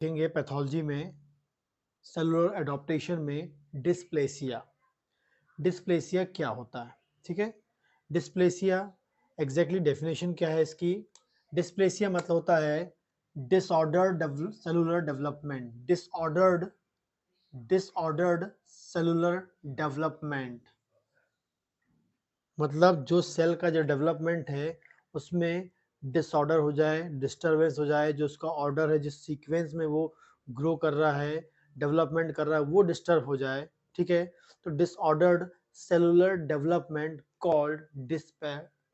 देखेंगे पैथोलॉजी में cellular adaptation में डिस्प्लेसिया। डिस्प्लेसिया क्या होता है? ठीक है, डिस्प्लेसिया एग्जैक्टली डेफिनेशन क्या है इसकी? डिस्प्लेसिया मतलब होता है disordered cellular development. Disordered cellular development मतलब जो सेल का जो डेवलपमेंट है उसमें डिसऑर्डर हो जाए, डिस्टरबेंस हो जाए, जो उसका ऑर्डर है, जिस सीक्वेंस में वो ग्रो कर रहा है, डेवलपमेंट कर रहा है, वो डिस्टर्ब हो जाए। ठीक है, तो disordered cellular development called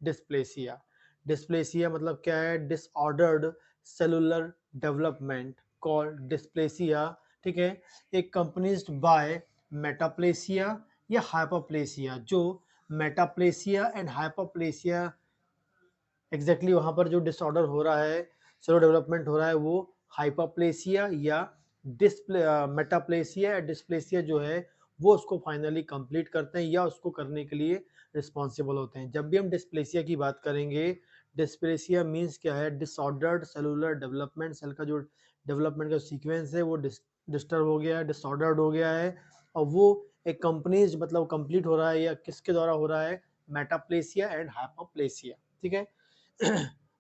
dysplasia. Dysplasia मतलब क्या है? Disordered cellular development called dysplasia. ठीक है, एक कंपनीज बाय मेटाप्लेसिया या हाइपरप्लेसिया। जो मेटाप्लेसिया एंड हाइपरप्लेसिया एग्जैक्टली वहां पर जो डिसऑर्डर हो रहा है, सेलो डेवलपमेंट हो रहा है, वो हाइपरप्लेसिया या डिस्प्ले मेटाप्लेसिया या डिस्प्लेसिया जो है वो उसको फाइनली कंप्लीट करते हैं या उसको करने के लिए रिस्पॉन्सिबल होते हैं। जब भी हम डिस्प्लेसिया की बात करेंगे, डिस्प्लेसिया मीन्स क्या है? Disordered cellular development. सेल का जो डेवलपमेंट का सीक्वेंस है वो डिस्टर्ब हो गया है, डिसऑर्डर्ड हो गया है, और वो एक कंपनीज मतलब कंप्लीट हो रहा है या किसके द्वारा हो रहा है? मेटाप्लेसिया एंड हाइपरप्लेसिया। ठीक है,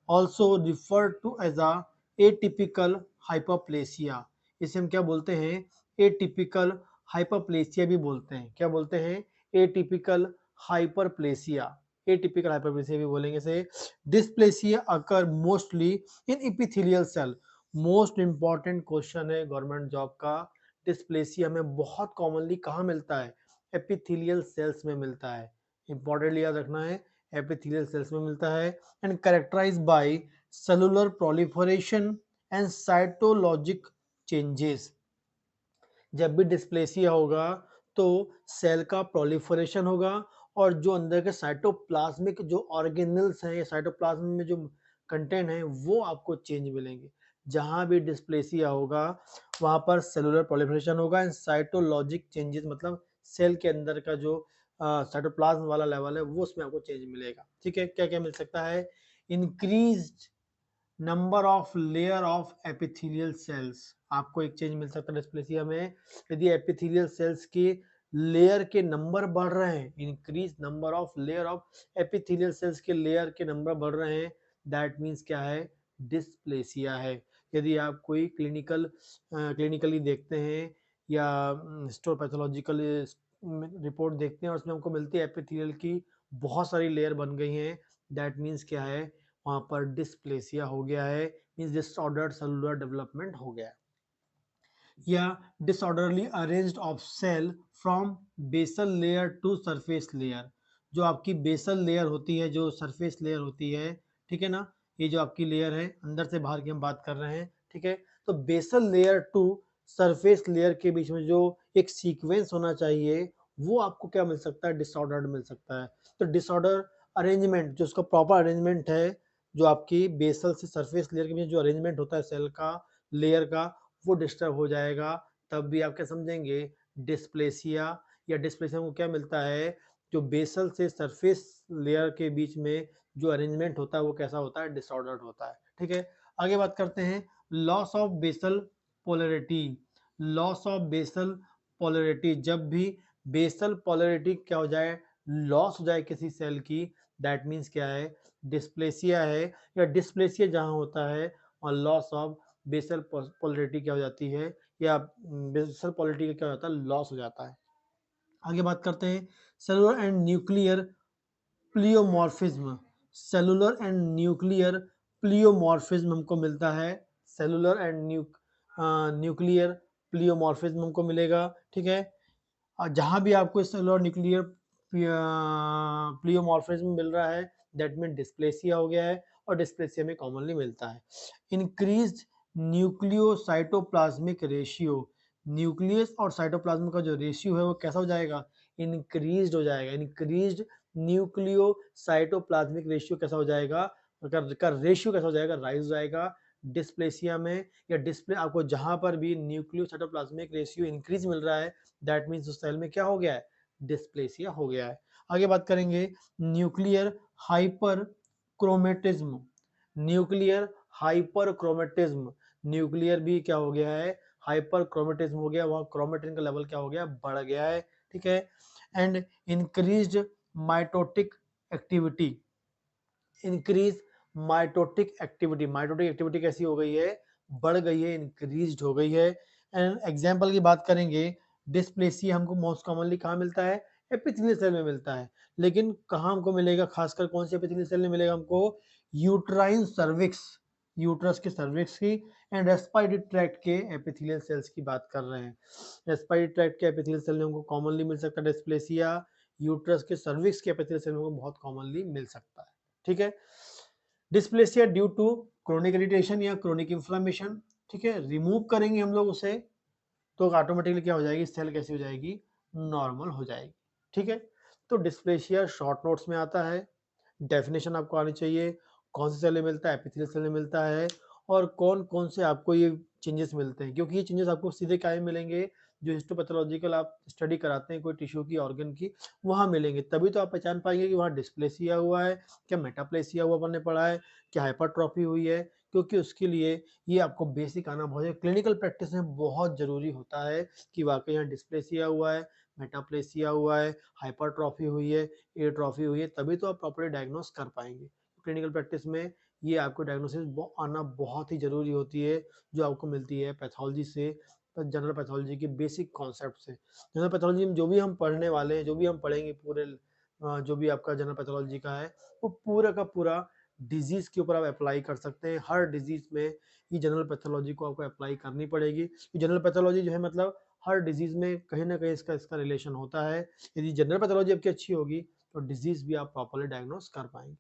also referred to as a atypical hyperplasia। इसे हम क्या बोलते हैं? एटिपिकल हाइपरप्लेसिया भी बोलते हैं। क्या बोलते हैं? Atypical hyperplasia. एटिपिकल हाइपरप्लेसिया भी बोलेंगे से। Dysplasia occur mostly in epithelial cell. Most important question है गवर्नमेंट जॉब का। डिस्प्लेसिया में बहुत कॉमनली कहाँ मिलता है? एपिथेलियल सेल्स में मिलता है। इंपॉर्टेंटली याद रखना है, एपिथेलियल सेल्स में मिलता है। And characterized by cellular proliferation and cytologic changes. जब भी डिस्प्लेसिया होगा तो सेल का प्रोलिफरेशन होगा और जो अंदर के साइटोप्लाज्मिक जो ऑर्गेनल्स हैं या साइटोप्लाज्म में जो कंटेंट है वो आपको चेंज मिलेंगे। जहां भी डिस्प्लेसिया होगा वहां पर सेलुलर प्रोलिफरेशन होगा एंड साइटोलॉजिक चेंजेस मतलब सेल के अंदर का जो साइटोप्लाज्म वाला लेवल है वो उसमें आपको चेंज मिलेगा। ठीक है, क्या क्या मिल सकता है? Increased number of layer of epithelial cells. आपको एक चेंज मिल सकता है डिस्प्लेसिया में, यदि एपिथेलियल सेल्स के लेयर के नंबर बढ़ रहे हैं, increase number of layer of epithelial cells के लेयर के नंबर बढ़ रहे हैं, दैट मीन्स क्या है? डिस्प्लेसिया है। यदि आप कोई क्लिनिकली देखते हैं या हिस्टोपैथोलॉजिकल रिपोर्ट देखते हैं और उसमें हमको मिलती है एपिथेलियल की बहुत सारी लेयर बन गई हैं, दैट मीन्स क्या है? वहां पर डिस्प्लेसिया हो गया है, मींस डिसऑर्डर्ड सेलुलर डेवलपमेंट हो गया है। या disorderly arranged of cell from basal layer to surface layer. जो आपकी बेसल लेयर होती है, जो सरफेस लेयर होती है, ठीक है ना, ये जो आपकी लेयर है अंदर से बाहर की हम बात कर रहे हैं। ठीक है, तो basal layer to surface layer के बीच में जो एक सीक्वेंस होना चाहिए वो आपको क्या मिल सकता है? डिसऑर्डर्ड मिल सकता है। तो डिसऑर्डर अरेंजमेंट, जो उसका प्रॉपर अरेंजमेंट है, जो आपकी बेसल से सरफेस लेयर के बीच जो अरेंजमेंट होता है सेल का, लेयर का, वो डिस्टर्ब हो जाएगा। तब भी आप क्या समझेंगे? डिस्प्लेसिया। या डिस्प्लेसिया को क्या मिलता है? जो बेसल से सरफेस लेयर के बीच में जो अरेंजमेंट होता है वो कैसा होता है? डिसऑर्डर्ड होता है। ठीक है, आगे बात करते हैं loss of basal polarity. Loss of basal polarity, जब भी बेसल पोलरिटी क्या हो जाए? लॉस हो जाए किसी सेल की, दैट मीन्स क्या है? डिस्प्लेसिया है। या डिस्प्लेसिया जहां होता है और लॉस ऑफ बेसल पोलरिटी क्या हो जाती है, या बेसल पोलरिटी का क्या हो जाता है? लॉस हो जाता है। आगे बात करते हैं cellular and nuclear प्लियोमॉर्फिज्म। Cellular and nuclear प्लियोमॉर्फिज्म हमको मिलता है। सेलुलर एंड न्यूक्लियर प्लियोमॉर्फिज्म हमको मिलेगा। ठीक है, जहां भी आपको सेलुलर न्यूक्लियर प्लियोमॉर्फिज्म मिल रहा है, दैट मीन डिस्प्लेसिया हो गया है, और डिस्प्लेसिया में कॉमनली मिलता है। Increased nucleocytoplasmic ratio. न्यूक्लियस और साइटोप्लाज्म का जो रेशियो है वो कैसा हो जाएगा? इंक्रीज्ड हो जाएगा। इंक्रीज्ड न्यूक्लियोसाइटोप्लाज्मिक रेशियो कैसा हो जाएगा? का रेशियो कैसा हो जाएगा? राइज हो जाएगा डिस्प्लेसिया में। या डिस्प्ले आपको जहां पर भी न्यूक्लियोसाइटोप्लाज्मिक रेशियो इंक्रीज मिल रहा है, दैट मीन्स उस सेल में क्या हो गया है? डिस्प्लेसिया हो गया है। आगे बात करेंगे nuclear hyperchromatism. Nuclear hyperchromatism. Nuclear भी क्या हो गया है, हाइपर क्रोमेटिज्म हो गया, वहाँ क्रोमेटिन का लेवल क्या हो गया, बढ़ गया है, ठीक है। And increased mitotic activity, increase mitotic activity कैसी हो गई है, बढ़ गई है, इंक्रीज्ड हो गई है। एंड एग्जाम्पल की बात करेंगे, डिस्प्लेसिया हमको मोस्ट कॉमनली कहाँ मिलता है, एपिथेलियल सेल में मिलता है। लेकिन कहाँ हमको मिलेगा, खासकर कौन से एपिथेलियल सेल में मिलेगा हमको, यूट्राइन सर्विक्स, यूट्रस के सर्विक्स की, एंड रेस्पिरेटरी ट्रैक्ट के एपिथेलियल सेल्स की बात कर रहे हैं। रेस्पिरेटरी ट्रैक्ट के एपिथेलियल सेल में हमको कॉमनली मिल सकता है डिस्प्लेसिया, यूट्रस के सर्विक्स के एपिथेलियल सेल में हमको बहुत कॉमनली मिल सकता है, ठीक है। Dysplasia due to chronic irritation या क्रोनिक इन्फ्लामेशन, ठीक है, रिमूव करेंगे हम लोग उसे तो ऑटोमेटिकली क्या हो जाएगी, सेल कैसी हो जाएगी, नॉर्मल हो जाएगी, ठीक है। तो डिस्प्लेसिया शॉर्ट नोट्स में आता है, डेफिनेशन आपको आनी चाहिए, कौन से सेल में मिलता है, एपिथेलियल सेल में मिलता है, और कौन कौन से आपको ये चेंजेस मिलते हैं, क्योंकि ये चेंजेस आपको सीधे क्या मिलेंगे, जो हिस्टोपैथोलॉजिकल आप स्टडी कराते हैं कोई टिश्यू की, ऑर्गन की, वहाँ मिलेंगे, तभी तो आप पहचान पाएंगे कि वहाँ डिस्प्लेसिया हुआ है, क्या मेटाप्लेसिया हुआ बनने पड़ा है, क्या हाइपरट्रॉफी हुई है, क्योंकि उसके लिए ये आपको बेसिक आना बहुत, क्लिनिकल प्रैक्टिस में बहुत जरूरी होता है कि वाकई यहाँ डिस्प्लेसिया हुआ है, मेटाप्लेसिया हुआ है, हाइपरट्रॉफी हुई है, एट्रॉफी हुई है, तभी तो आप प्रॉपर्ली डायग्नोस कर पाएंगे। क्लिनिकल प्रैक्टिस में ये आपको डायग्नोसिस आना बहुत ही ज़रूरी होती है, जो आपको मिलती है पैथोलॉजी से, जनरल पैथोलॉजी के बेसिक कॉन्सेप्ट से। जनरल पैथोलॉजी में जो भी हम पढ़ने वाले हैं, जो भी हम पढ़ेंगे पूरे जो भी आपका जनरल पैथोलॉजी का है, वो पूरा का पूरा डिजीज़ के ऊपर आप अप्लाई कर सकते हैं। हर डिजीज़ में ये जनरल पैथोलॉजी को आपको अप्लाई करनी पड़ेगी। जनरल पैथोलॉजी जो है मतलब हर डिजीज़ में कहीं ना कहीं इसका इसका रिलेशन होता है। यदि जनरल पैथोलॉजी आपकी अच्छी होगी तो डिजीज़ भी आप प्रॉपर्ली डायग्नोस कर पाएंगे।